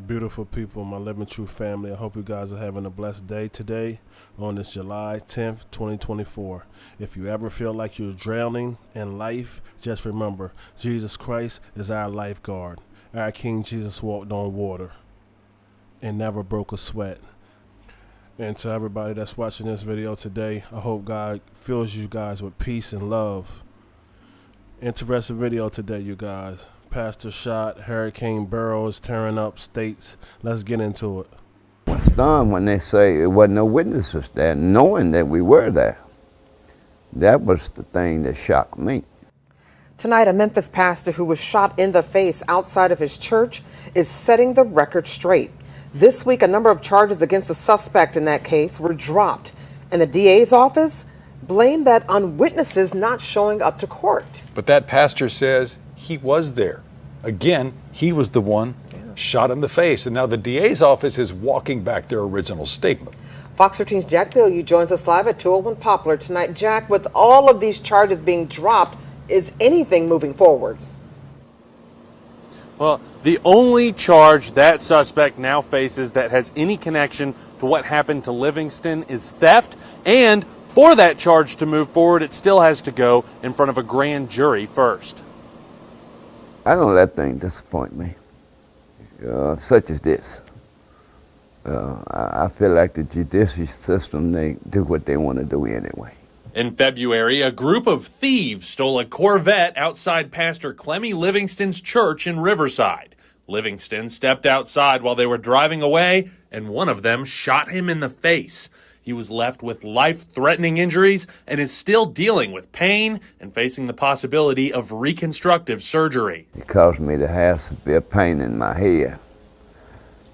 Beautiful people, my Living True family. I hope you guys are having a blessed day today on this July 10th, 2024. If you ever feel like you're drowning in life, just remember, Jesus Christ is our lifeguard. Our King Jesus walked on water and never broke a sweat. And to everybody that's watching this video today, I hope God fills you guys with peace and love. Interesting video today, you guys. Pastor shot, Hurricane Beryl is tearing up states. Let's get into it. I'm stunned when they say there wasn't no witnesses there, knowing that we were there. That was the thing that shocked me. Tonight, a Memphis pastor who was shot in the face outside of his church is setting the record straight. This week, a number of charges against the suspect in that case were dropped, and the DA's office blamed that on witnesses not showing up to court. But that pastor says he was there. Again, he was the one shot in the face, and now the DA's office is walking back their original statement. Fox 13's Jack Bilyeu joins us live at 201 Poplar tonight. Jack, with all of these charges being dropped, is anything moving forward? Well, the only charge that suspect now faces that has any connection to what happened to Livingston is theft, and for that charge to move forward, it still has to go in front of a grand jury first. I don't let things disappoint me, such as this. I feel like the judicial system, they do what they want to do anyway. In February, a group of thieves stole a Corvette outside Pastor Clemmy Livingston's church in Riverside. Livingston stepped outside while they were driving away, and one of them shot him in the face. He was left with life-threatening injuries and is still dealing with pain and facing the possibility of reconstructive surgery. It caused me to have severe pain in my head.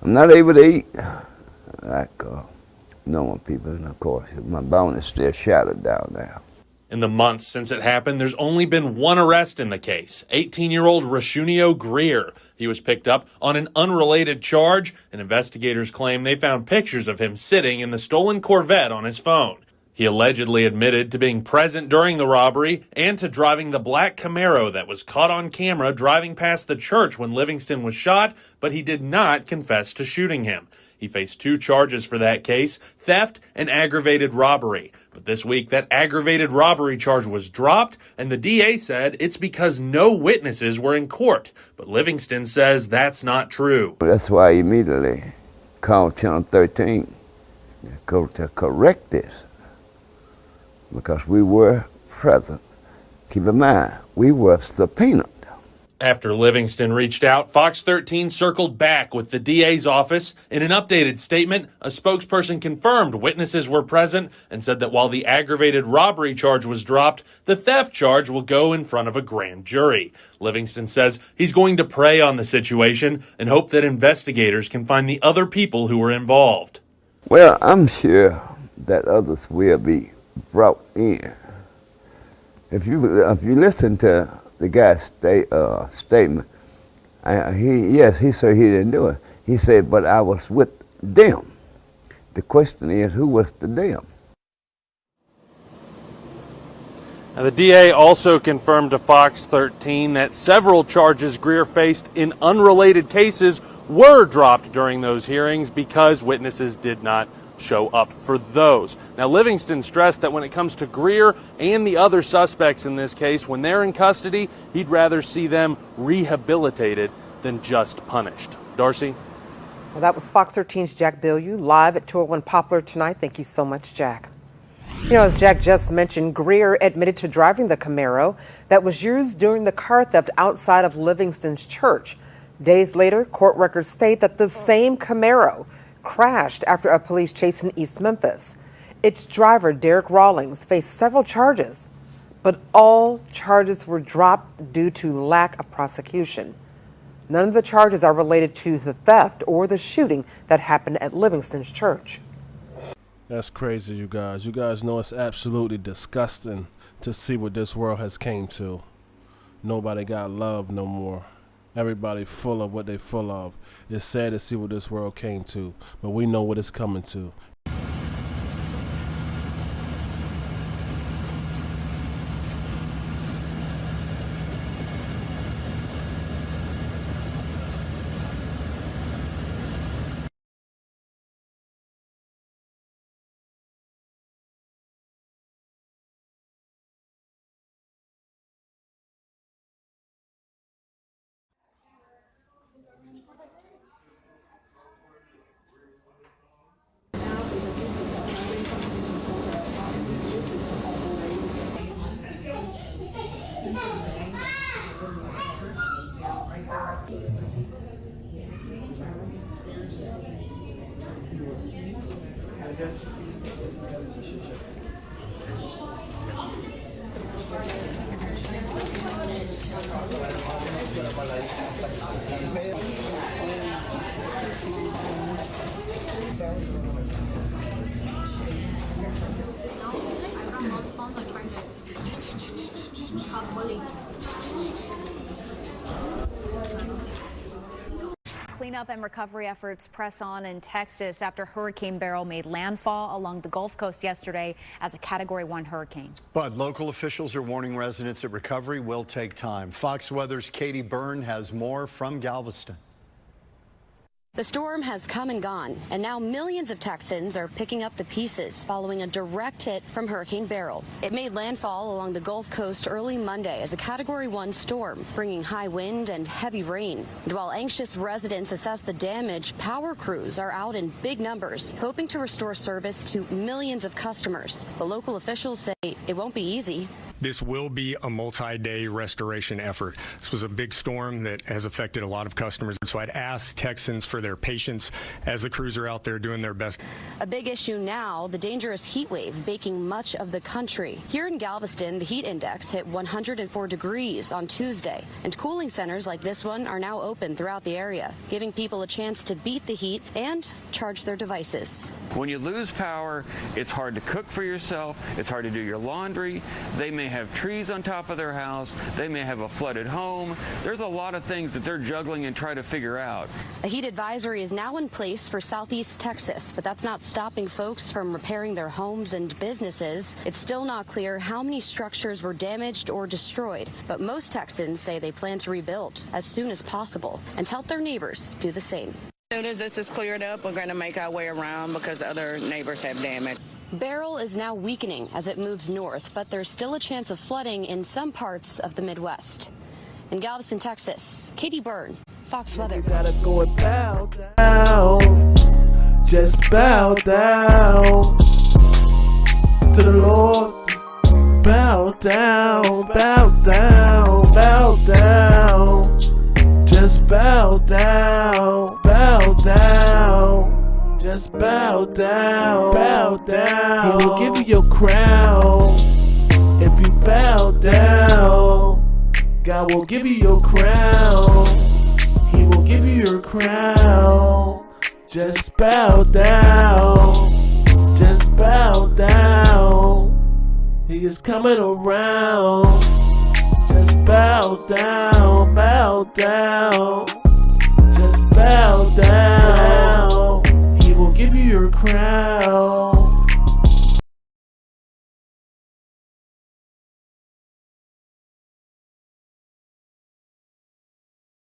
I'm not able to eat like normal people, and of course, my bone is still shattered down there. In the months since it happened, there's only been one arrest in the case, 18-year-old Rashunio Greer. He was picked up on an unrelated charge, and investigators claim they found pictures of him sitting in the stolen Corvette on his phone. He allegedly admitted to being present during the robbery and to driving the black Camaro that was caught on camera driving past the church when Livingston was shot, but he did not confess to shooting him. He faced 2 charges for that case, theft and aggravated robbery. But this week, that aggravated robbery charge was dropped, and the DA said it's because no witnesses were in court. But Livingston says that's not true. That's why I immediately called Channel 13 to correct this, because we were present. Keep in mind, we were subpoenaed. After Livingston reached out, Fox 13 circled back with the DA's office. In an updated statement, a spokesperson confirmed witnesses were present and said that while the aggravated robbery charge was dropped, the theft charge will go in front of a grand jury. Livingston says he's going to pray on the situation and hope that investigators can find the other people who were involved. Well, I'm sure that others will be brought in. If you listen to the guy's statement, he said he didn't do it. He said, but I was with them. The question is, who was the them? Now, the DA also confirmed to Fox 13 that several charges Greer faced in unrelated cases were dropped during those hearings because witnesses did not show up for those. Now, Livingston stressed that when it comes to Greer and the other suspects in this case, when they're in custody, he'd rather see them rehabilitated than just punished. Darcy? Well, that was Fox 13's Jack Bilyeu live at 201 Poplar tonight. Thank you so much, Jack. You know, as Jack just mentioned, Greer admitted to driving the Camaro that was used during the car theft outside of Livingston's church. Days later, court records state that the same Camaro crashed after a police chase in East Memphis. Its driver, Derek Rawlings, faced several charges, but all charges were dropped due to lack of prosecution. None of the charges are related to the theft or the shooting that happened at Livingston's church. That's crazy, you guys. You guys know it's absolutely disgusting to see what this world has came to. Nobody got love no more. Everybody full of what they full of. It's sad to see what this world came to, but we know what it's coming to. Cleanup and recovery efforts press on in Texas after Hurricane Beryl made landfall along the Gulf Coast yesterday as a Category 1 hurricane. But local officials are warning residents that recovery will take time. Fox Weather's Katie Byrne has more from Galveston. The storm has come and gone, and now millions of Texans are picking up the pieces following a direct hit from Hurricane Beryl. It made landfall along the Gulf Coast early Monday as a Category 1 storm, bringing high wind and heavy rain. And while anxious residents assess the damage, power crews are out in big numbers, hoping to restore service to millions of customers. But local officials say it won't be easy. This will be a multi-day restoration effort. This was a big storm that has affected a lot of customers. So I'd ask Texans for their patience as the crews are out there doing their best. A big issue now, the dangerous heat wave baking much of the country. Here in Galveston, the heat index hit 104 degrees on Tuesday, and cooling centers like this one are now open throughout the area, giving people a chance to beat the heat and charge their devices. When you lose power, it's hard to cook for yourself, it's hard to do your laundry. They may have trees on top of their house, they may have a flooded home. There's a lot of things that they're juggling and trying to figure out. A heat advisory is now in place for southeast Texas, but that's not stopping folks from repairing their homes and businesses. It's still not clear how many structures were damaged or destroyed, but most Texans say they plan to rebuild as soon as possible and help their neighbors do the same. As soon as this is cleared up, we're going to make our way around because other neighbors have damage. Beryl is now weakening as it moves north, but there's still a chance of flooding in some parts of the Midwest. In Galveston, Texas, Katie Byrne, Fox Weather. You gotta go and bow down, just bow down to the Lord. Bow down, bow down, bow down, just bow down, bow down. Just bow down, bow down. He will give you your crown. If you bow down, God will give you your crown. He will give you your crown. Just bow down, just bow down. He is coming around. Just bow down, bow down.